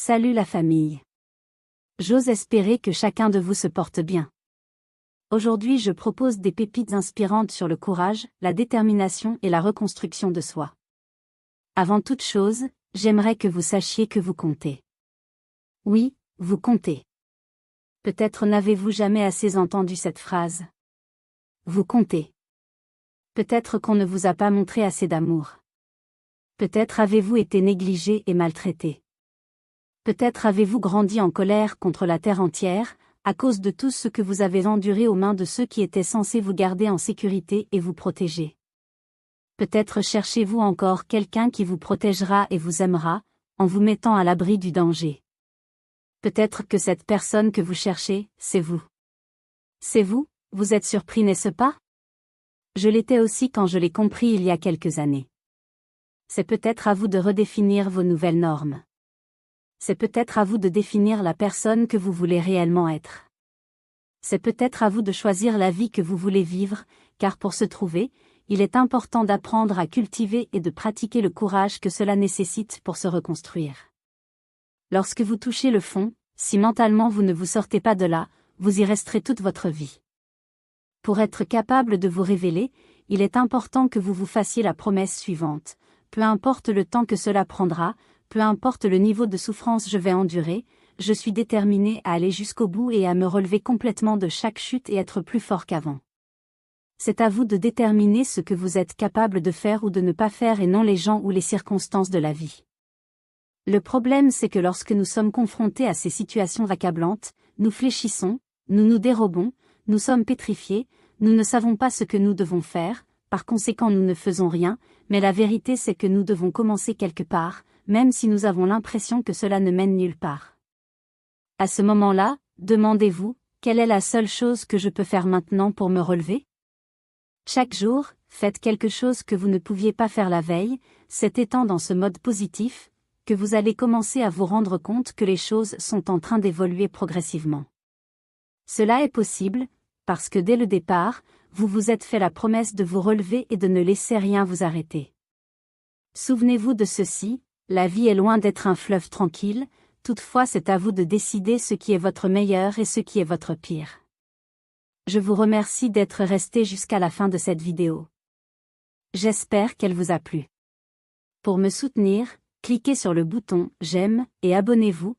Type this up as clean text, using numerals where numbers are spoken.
Salut la famille. J'ose espérer que chacun de vous se porte bien. Aujourd'hui je propose des pépites inspirantes sur le courage, la détermination et la reconstruction de soi. Avant toute chose, j'aimerais que vous sachiez que vous comptez. Oui, vous comptez. Peut-être n'avez-vous jamais assez entendu cette phrase. Vous comptez. Peut-être qu'on ne vous a pas montré assez d'amour. Peut-être avez-vous été négligé et maltraité. Peut-être avez-vous grandi en colère contre la terre entière, à cause de tout ce que vous avez enduré aux mains de ceux qui étaient censés vous garder en sécurité et vous protéger. Peut-être cherchez-vous encore quelqu'un qui vous protégera et vous aimera, en vous mettant à l'abri du danger. Peut-être que cette personne que vous cherchez, c'est vous. C'est vous, vous êtes surpris n'est-ce pas? Je l'étais aussi quand je l'ai compris il y a quelques années. C'est peut-être à vous de redéfinir vos nouvelles normes. C'est peut-être à vous de définir la personne que vous voulez réellement être. C'est peut-être à vous de choisir la vie que vous voulez vivre, car pour se trouver, il est important d'apprendre à cultiver et de pratiquer le courage que cela nécessite pour se reconstruire. Lorsque vous touchez le fond, si mentalement vous ne vous sortez pas de là, vous y resterez toute votre vie. Pour être capable de vous révéler, il est important que vous vous fassiez la promesse suivante. Peu importe le temps que cela prendra, peu importe le niveau de souffrance je vais endurer, je suis déterminé à aller jusqu'au bout et à me relever complètement de chaque chute et être plus fort qu'avant. C'est à vous de déterminer ce que vous êtes capable de faire ou de ne pas faire et non les gens ou les circonstances de la vie. Le problème c'est que lorsque nous sommes confrontés à ces situations accablantes, nous fléchissons, nous nous dérobons, nous sommes pétrifiés, nous ne savons pas ce que nous devons faire, par conséquent nous ne faisons rien, mais la vérité c'est que nous devons commencer quelque part, même si nous avons l'impression que cela ne mène nulle part. À ce moment-là, demandez-vous, quelle est la seule chose que je peux faire maintenant pour me relever? Chaque jour, faites quelque chose que vous ne pouviez pas faire la veille, c'est étant dans ce mode positif, que vous allez commencer à vous rendre compte que les choses sont en train d'évoluer progressivement. Cela est possible, parce que dès le départ, vous vous êtes fait la promesse de vous relever et de ne laisser rien vous arrêter. Souvenez-vous de ceci, la vie est loin d'être un fleuve tranquille, toutefois c'est à vous de décider ce qui est votre meilleur et ce qui est votre pire. Je vous remercie d'être resté jusqu'à la fin de cette vidéo. J'espère qu'elle vous a plu. Pour me soutenir, cliquez sur le bouton « J'aime » et abonnez-vous,